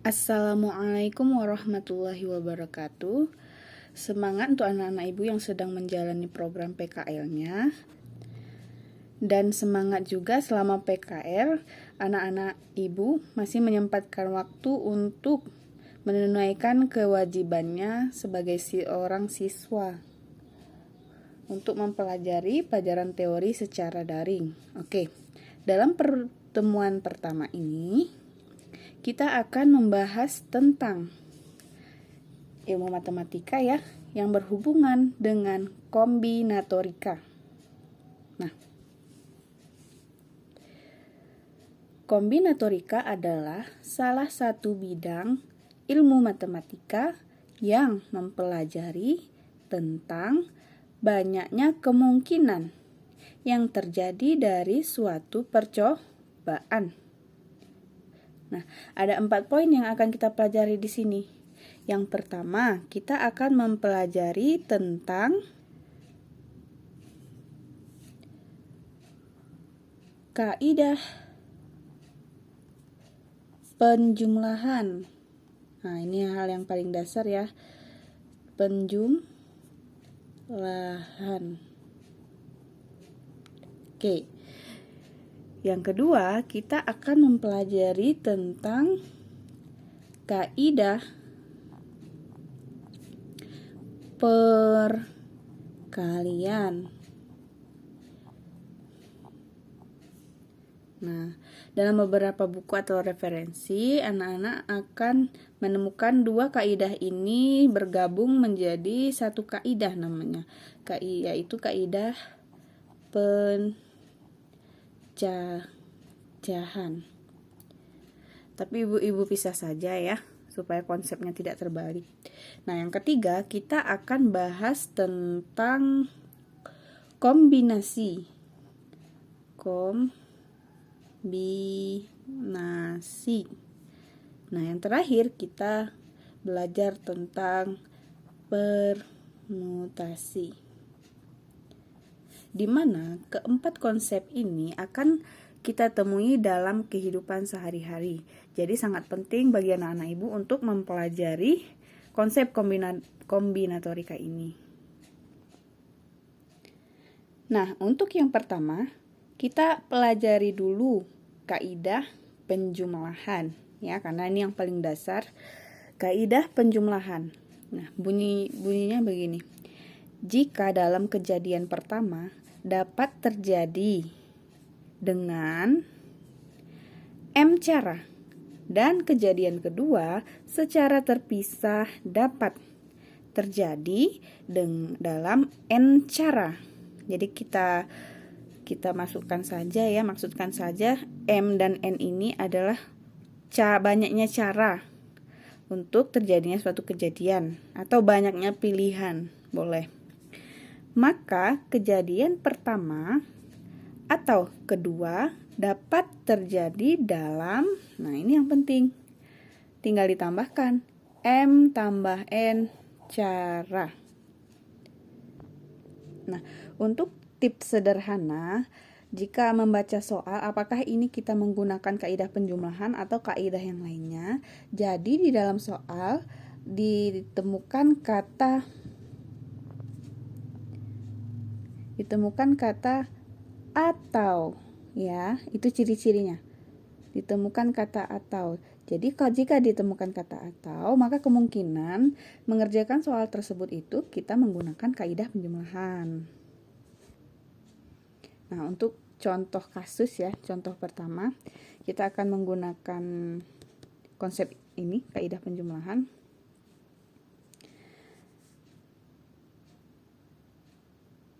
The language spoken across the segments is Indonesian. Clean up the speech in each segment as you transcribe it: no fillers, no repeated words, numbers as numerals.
Assalamualaikum warahmatullahi wabarakatuh. Semangat untuk anak-anak ibu yang sedang menjalani program PKL-nya. Dan semangat juga selama PKL, anak-anak ibu masih menyempatkan waktu untuk menunaikan kewajibannya sebagai seorang siswa untuk mempelajari pelajaran teori secara daring. Oke, dalam pertemuan pertama ini, kita akan membahas tentang ilmu matematika ya, yang berhubungan dengan kombinatorika. Nah, kombinatorika adalah salah satu bidang ilmu matematika yang mempelajari tentang banyaknya kemungkinan yang terjadi dari suatu percobaan. Nah, ada 4 poin yang akan kita pelajari di sini. Yang pertama, kita akan mempelajari tentang kaidah penjumlahan. Nah, ini hal yang paling dasar ya. Penjumlahan. Oke. Yang kedua, kita akan mempelajari tentang kaidah perkalian. Nah, dalam beberapa buku atau referensi, anak-anak akan menemukan dua kaidah ini bergabung menjadi satu kaidah namanya, yaitu kaidah pencacahan. Tapi ibu-ibu pisah saja ya, supaya konsepnya tidak terbalik. Nah, yang ketiga, kita akan bahas tentang kombinasi. Nah, yang terakhir kita belajar tentang permutasi, di mana keempat konsep ini akan kita temui dalam kehidupan sehari-hari. Jadi sangat penting bagi anak-anak ibu untuk mempelajari konsep kombinatorika ini. Nah, untuk yang pertama, kita pelajari dulu kaidah penjumlahan ya, karena ini yang paling dasar, kaidah penjumlahan. Nah, bunyinya begini. Jika dalam kejadian pertama dapat terjadi dengan M cara, dan kejadian kedua secara terpisah dapat terjadi dalam N cara. Jadi kita masukkan saja ya, maksudkan saja M dan N ini adalah banyaknya cara untuk terjadinya suatu kejadian atau banyaknya pilihan, boleh. Maka kejadian pertama atau kedua dapat terjadi dalam, nah ini yang penting, tinggal ditambahkan M tambah N cara. Nah, untuk tips sederhana, jika membaca soal apakah ini kita menggunakan kaidah penjumlahan atau kaidah yang lainnya, jadi di dalam soal ditemukan kata atau ya, itu ciri-cirinya. Ditemukan kata atau. Jadi jika ditemukan kata atau, maka kemungkinan mengerjakan soal tersebut itu kita menggunakan kaidah penjumlahan. Nah, untuk contoh kasus ya, contoh pertama, kita akan menggunakan konsep ini, kaidah penjumlahan.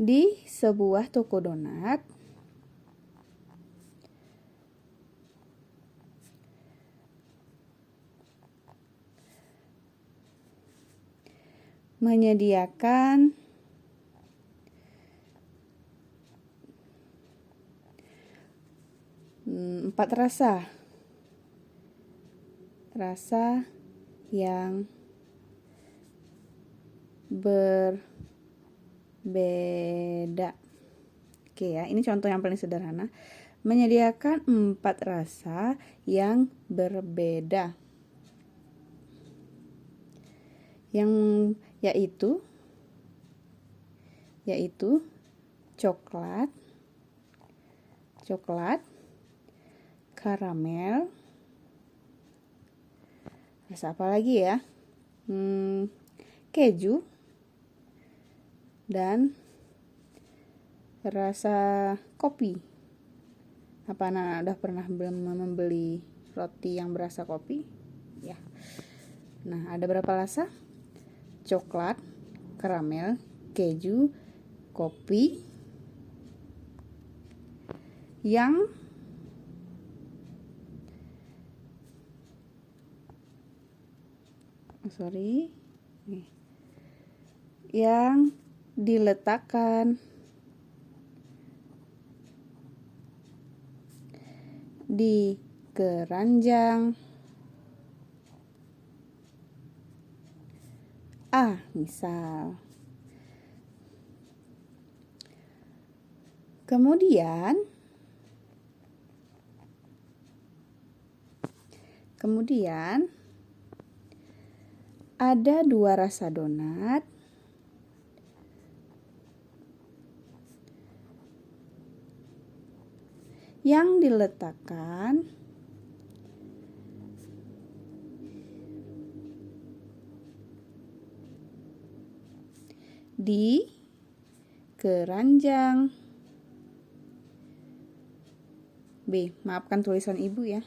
Di sebuah toko donat, menyediakan 4 rasa yang berbeda. Oke ya, ini contoh yang paling sederhana. Menyediakan 4 rasa yang berbeda. yang yaitu coklat, karamel, rasa apa lagi ya? Keju, dan rasa kopi. Apa anak udah pernah membeli roti yang berasa kopi? Ya. Nah, ada berapa rasa? Coklat, karamel, keju, kopi, yang yang diletakkan di keranjang misal. Kemudian ada 2 rasa donat yang diletakkan di keranjang B. Maafkan tulisan ibu ya,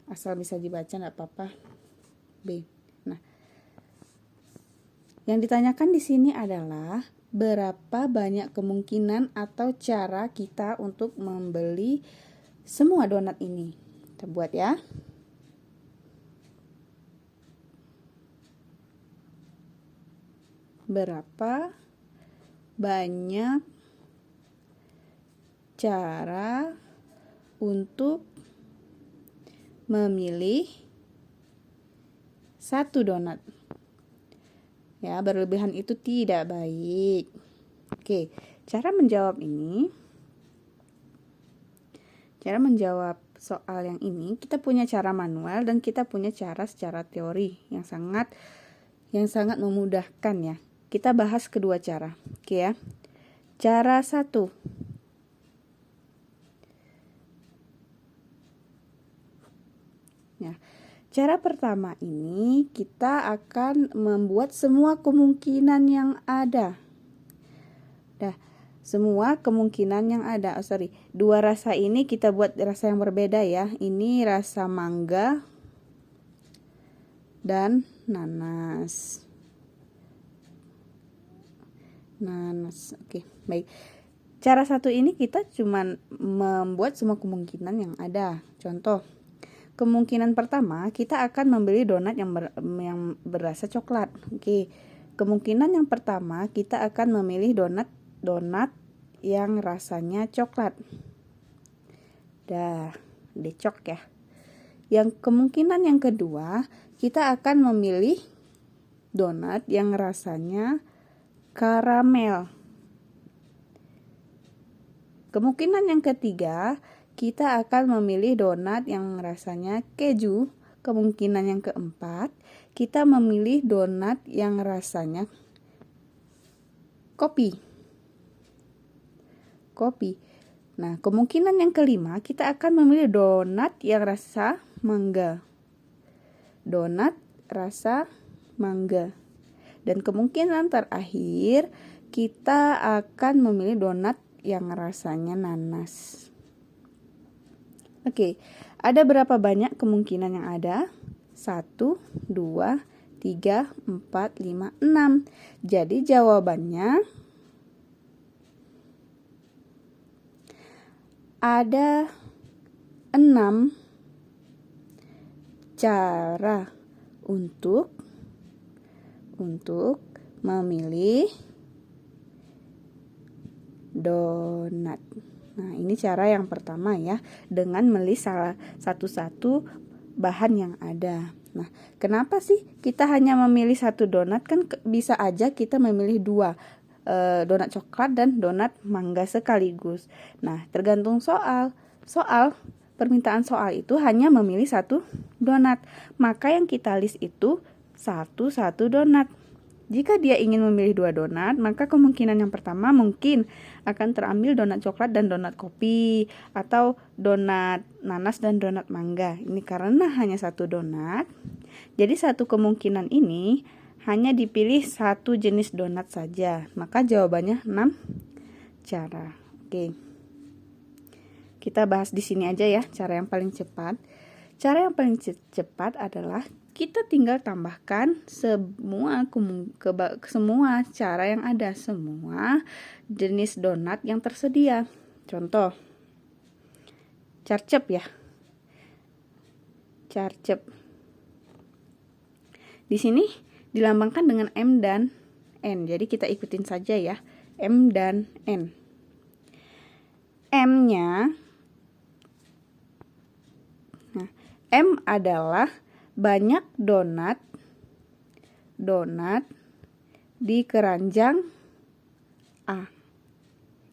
asal bisa dibaca enggak apa-apa. B. Nah, yang ditanyakan di sini adalah berapa banyak kemungkinan atau cara kita untuk membeli semua donat ini. Kita buat ya. Berapa banyak cara untuk memilih satu donat? Ya, berlebihan itu tidak baik. Oke, cara menjawab soal yang ini, kita punya cara manual dan kita punya cara secara teori yang sangat memudahkan ya. Kita bahas kedua cara. Oke ya. Cara 1. Nah, cara pertama ini kita akan membuat semua kemungkinan yang ada. Semua kemungkinan yang ada. Dua rasa ini kita buat rasa yang berbeda ya. Ini rasa mangga dan nanas. Oke, baik. Cara 1 ini kita cuman membuat semua kemungkinan yang ada. Contoh, kemungkinan pertama kita akan membeli donat yang berasa coklat. Oke. Kemungkinan yang pertama kita akan memilih donat yang rasanya coklat. Decok ya. Yang kemungkinan yang kedua, kita akan memilih donat yang rasanya karamel. Kemungkinan yang ketiga, kita akan memilih donat yang rasanya keju. Kemungkinan yang keempat, kita memilih donat yang rasanya kopi. Nah, kemungkinan yang kelima, kita akan memilih donat yang rasa mangga. Dan kemungkinan terakhir, kita akan memilih donat yang rasanya nanas. Oke, ada berapa banyak kemungkinan yang ada? 1, 2, 3, 4, 5, 6. Jadi jawabannya ada 6 cara untuk memilih donat. Nah, ini cara yang pertama ya, dengan melihat satu-satu bahan yang ada. Nah, kenapa sih kita hanya memilih satu donat? Kan bisa aja kita memilih 2, donat coklat dan donat mangga sekaligus. Nah, tergantung permintaan soal itu hanya memilih satu donat. Maka yang kita list itu satu donat. Jika dia ingin memilih 2 donat, maka kemungkinan yang pertama mungkin akan terambil donat coklat dan donat kopi, atau donat nanas dan donat mangga. Ini karena hanya 1 donat, jadi satu kemungkinan ini hanya dipilih 1 jenis donat saja. Maka jawabannya 6 cara. Oke. Kita bahas di sini aja ya, cara yang paling cepat. Cara yang paling cepat adalah kita tinggal tambahkan semua cara yang ada, semua jenis donat yang tersedia. Contoh, carcep ya. Carcep. Di sini dilambangkan dengan M dan N. Jadi kita ikutin saja ya, M dan N. M-nya, nah, M adalah banyak donat di keranjang A.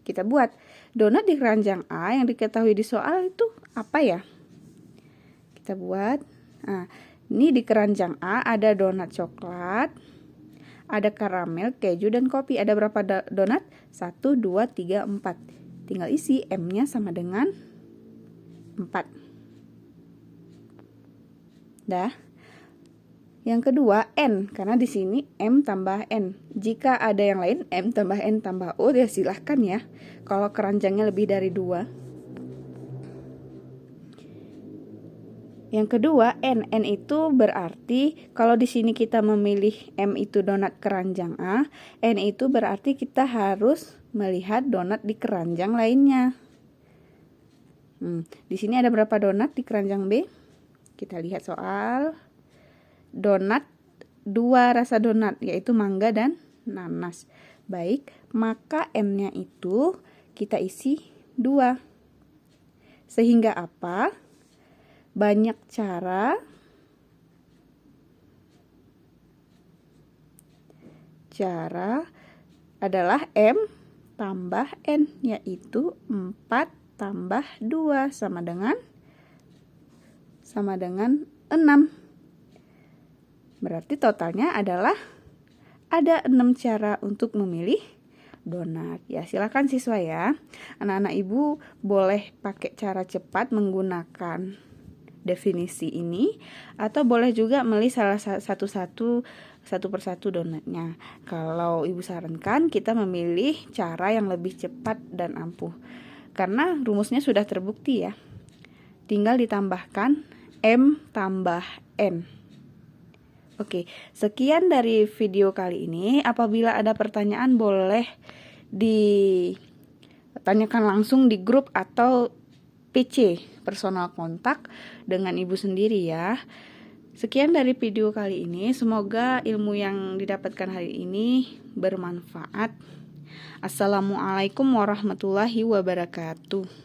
Kita buat donat di keranjang A yang diketahui di soal itu apa ya? Kita buat. Nah, ini di keranjang A ada donat coklat, ada karamel, keju, dan kopi. Ada berapa donat? 1, 2, 3, 4. Tinggal isi, M-nya sama dengan 4. Dah. Yang kedua, N, karena di sini M tambah N. Jika ada yang lain, M tambah N tambah O, ya silahkan ya. Kalau keranjangnya lebih dari 2. Yang kedua, N. N itu berarti kalau di sini kita memilih M itu donat keranjang A, N itu berarti kita harus melihat donat di keranjang lainnya. Di sini ada berapa donat di keranjang B? Kita lihat soal. Donat, 2 rasa donat, yaitu mangga dan nanas. Baik, maka M-nya itu kita isi 2. Sehingga apa? Banyak cara adalah M tambah N, yaitu 4 tambah 2 sama dengan 6. Berarti totalnya adalah ada 6 cara untuk memilih donat. Ya, silakan siswa ya. Anak-anak ibu boleh pakai cara cepat menggunakan definisi ini, atau boleh juga milih salah satu persatu donatnya. Kalau ibu sarankan kita memilih cara yang lebih cepat dan ampuh, karena rumusnya sudah terbukti ya. Tinggal ditambahkan M tambah N. Oke, sekian dari video kali ini. Apabila ada pertanyaan boleh ditanyakan langsung di grup atau PC, personal kontak dengan ibu sendiri ya. Sekian dari video kali ini. Semoga ilmu yang didapatkan hari ini bermanfaat. Assalamualaikum warahmatullahi wabarakatuh.